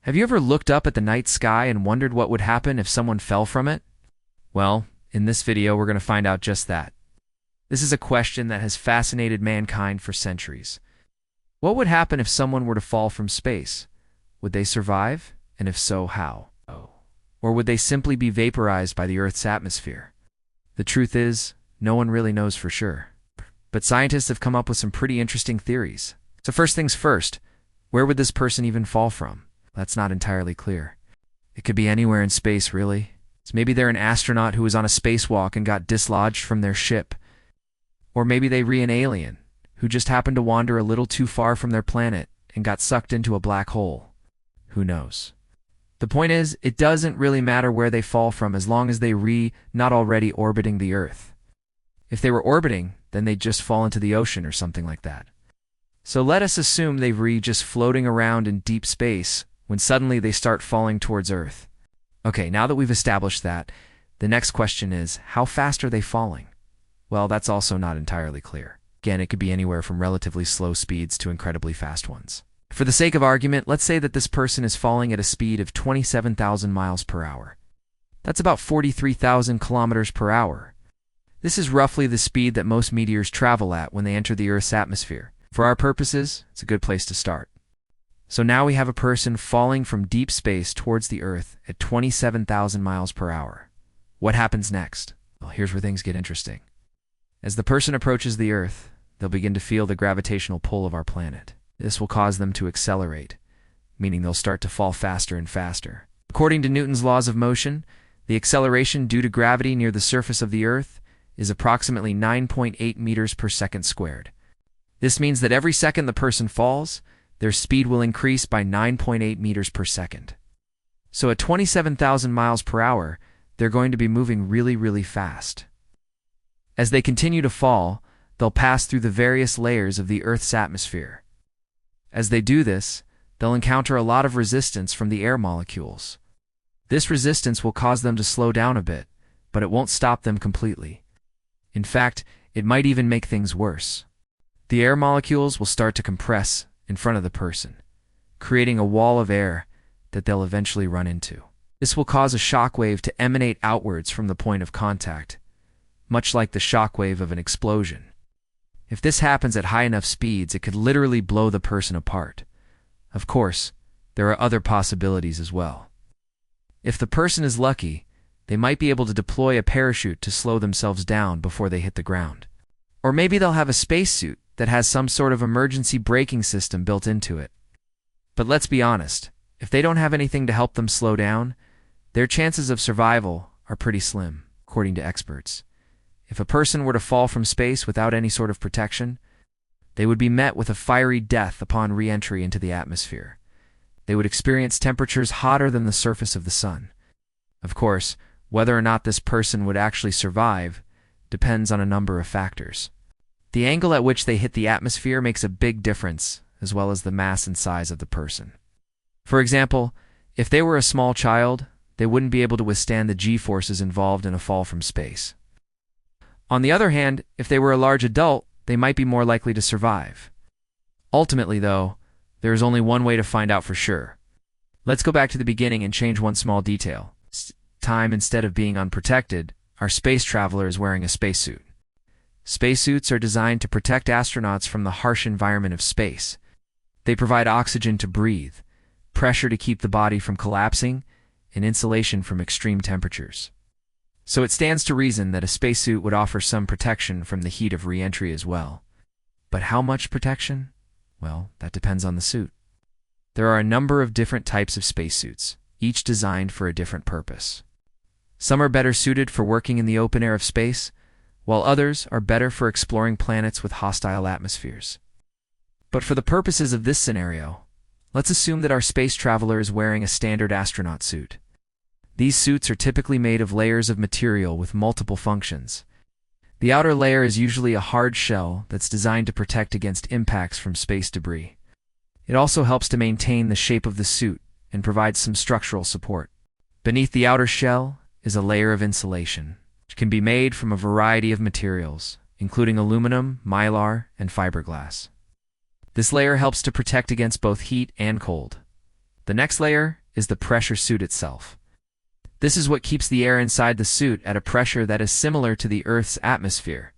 Have you ever looked up at the night sky and wondered what would happen if someone fell from it? Well, in this video, we're going to find out just that. This is a question that has fascinated mankind for centuries. What would happen if someone were to fall from space? Would they survive? And if so, how? Or would they simply be vaporized by the Earth's atmosphere? The truth is, no one really knows for sure. But scientists have come up with some pretty interesting theories. So first things first, where would this person even fall from? That's not entirely clear. It could be anywhere in space, really. So maybe they're an astronaut who was on a spacewalk and got dislodged from their ship. Or maybe they re an alien who just happened to wander a little too far from their planet and got sucked into a black hole. Who knows? The point is, it doesn't really matter where they fall from as long as they not already orbiting the Earth. If they were orbiting, then they'd just fall into the ocean or something like that. So let us assume they've just floating around in deep space when suddenly they start falling towards Earth. Okay, now that we've established that, the next question is, how fast are they falling? Well, that's also not entirely clear. Again, it could be anywhere from relatively slow speeds to incredibly fast ones. For the sake of argument, let's say that this person is falling at a speed of 27,000 miles per hour. That's about 43,000 kilometers per hour. This is roughly the speed that most meteors travel at when they enter the Earth's atmosphere. For our purposes, it's a good place to start. So now we have a person falling from deep space towards the Earth at 27,000 miles per hour. What happens next? Well, here's where things get interesting. As the person approaches the Earth, they'll begin to feel the gravitational pull of our planet. This will cause them to accelerate, meaning they'll start to fall faster and faster. According to Newton's laws of motion, the acceleration due to gravity near the surface of the Earth is approximately 9.8 meters per second squared. This means that every second the person falls, their speed will increase by 9.8 meters per second. So at 27,000 miles per hour, they're going to be moving really fast. As they continue to fall, they'll pass through the various layers of the Earth's atmosphere. As they do this, they'll encounter a lot of resistance from the air molecules. This resistance will cause them to slow down a bit, but it won't stop them completely. In fact, it might even make things worse. The air molecules will start to compress in front of the person, creating a wall of air that they'll eventually run into. This will cause a shock wave to emanate outwards from the point of contact, much like the shock wave of an explosion. If this happens at high enough speeds, it could literally blow the person apart. Of course, there are other possibilities as well. If the person is lucky, they might be able to deploy a parachute to slow themselves down before they hit the ground. Or maybe they'll have a spacesuit that has some sort of emergency braking system built into it. But let's be honest, if they don't have anything to help them slow down, their chances of survival are pretty slim, according to experts. If a person were to fall from space without any sort of protection, they would be met with a fiery death upon re-entry into the atmosphere. They would experience temperatures hotter than the surface of the sun. Of course, whether or not this person would actually survive depends on a number of factors. The angle at which they hit the atmosphere makes a big difference, as well as the mass and size of the person. For example, if they were a small child, they wouldn't be able to withstand the G-forces involved in a fall from space. On the other hand, if they were a large adult, they might be more likely to survive. Ultimately, though, there is only one way to find out for sure. Let's go back to the beginning and change one small detail. Time, instead of being unprotected, our space traveler is wearing a spacesuit. Spacesuits are designed to protect astronauts from the harsh environment of space. They provide oxygen to breathe, pressure to keep the body from collapsing, and insulation from extreme temperatures. So it stands to reason that a spacesuit would offer some protection from the heat of re-entry as well. But how much protection? Well, that depends on the suit. There are a number of different types of spacesuits, each designed for a different purpose. Some are better suited for working in the open air of space, while others are better for exploring planets with hostile atmospheres. But for the purposes of this scenario, let's assume that our space traveler is wearing a standard astronaut suit. These suits are typically made of layers of material with multiple functions. The outer layer is usually a hard shell that's designed to protect against impacts from space debris. It also helps to maintain the shape of the suit and provides some structural support. Beneath the outer shell is a layer of insulation, which can be made from a variety of materials, including aluminum, mylar, and fiberglass. This layer helps to protect against both heat and cold. The next layer is the pressure suit itself. This is what keeps the air inside the suit at a pressure that is similar to the Earth's atmosphere.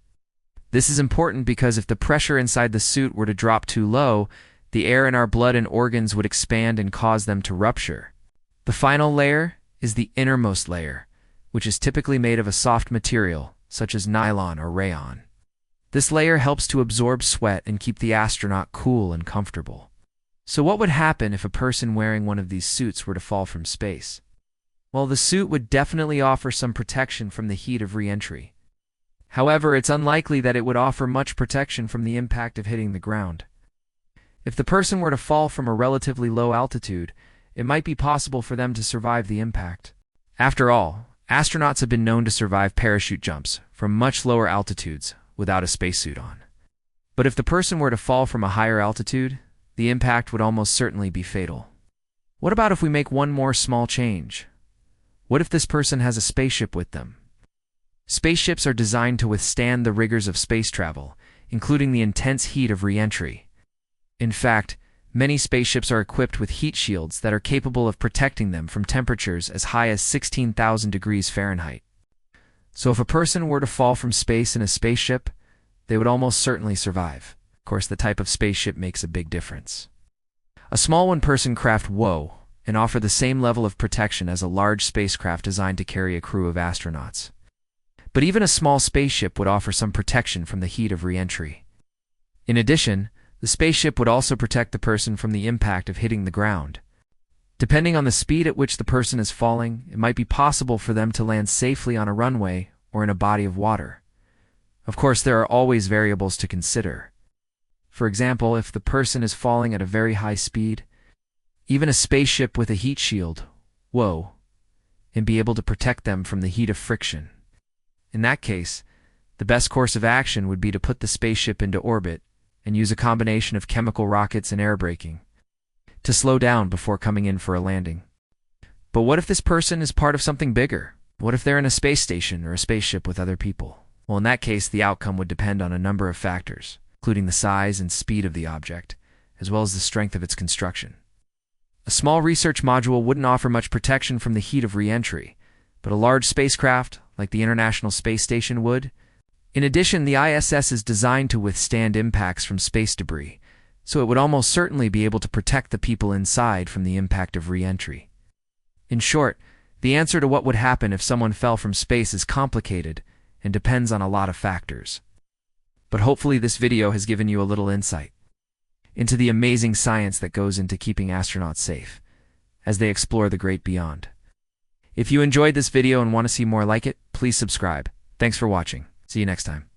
This is important because if the pressure inside the suit were to drop too low, the air in our blood and organs would expand and cause them to rupture. The final layer is the innermost layer, which is typically made of a soft material, such as nylon or rayon. This layer helps to absorb sweat and keep the astronaut cool and comfortable. So what would happen if a person wearing one of these suits were to fall from space? Well, the suit would definitely offer some protection from the heat of re-entry. However, it's unlikely that it would offer much protection from the impact of hitting the ground. If the person were to fall from a relatively low altitude, it might be possible for them to survive the impact. After all, astronauts have been known to survive parachute jumps from much lower altitudes without a spacesuit on. But if the person were to fall from a higher altitude, the impact would almost certainly be fatal. What about if we make one more small change? What if this person has a spaceship with them? Spaceships are designed to withstand the rigors of space travel, including the intense heat of re-entry. In fact, many spaceships are equipped with heat shields that are capable of protecting them from temperatures as high as 16,000 degrees Fahrenheit. So if a person were to fall from space in a spaceship, they would almost certainly survive. Of course, the type of spaceship makes a big difference. A small one-person craft would and offer the same level of protection as a large spacecraft designed to carry a crew of astronauts. But even a small spaceship would offer some protection from the heat of re-entry. In addition, the spaceship would also protect the person from the impact of hitting the ground. Depending on the speed at which the person is falling, it might be possible for them to land safely on a runway or in a body of water. Of course, there are always variables to consider. For example, if the person is falling at a very high speed, even a spaceship with a heat shield would be able to protect them from the heat of friction. In that case, the best course of action would be to put the spaceship into orbit and use a combination of chemical rockets and air braking to slow down before coming in for a landing. But what if this person is part of something bigger? What if they're in a space station or a spaceship with other people? Well, in that case, the outcome would depend on a number of factors, including the size and speed of the object, as well as the strength of its construction. A small research module wouldn't offer much protection from the heat of re-entry, but a large spacecraft, like the International Space Station, would. In addition, the ISS is designed to withstand impacts from space debris, so it would almost certainly be able to protect the people inside from the impact of re-entry. In short, the answer to what would happen if someone fell from space is complicated and depends on a lot of factors. But hopefully this video has given you a little insight into the amazing science that goes into keeping astronauts safe as they explore the great beyond. If you enjoyed this video and want to see more like it, please subscribe. Thanks for watching. See you next time.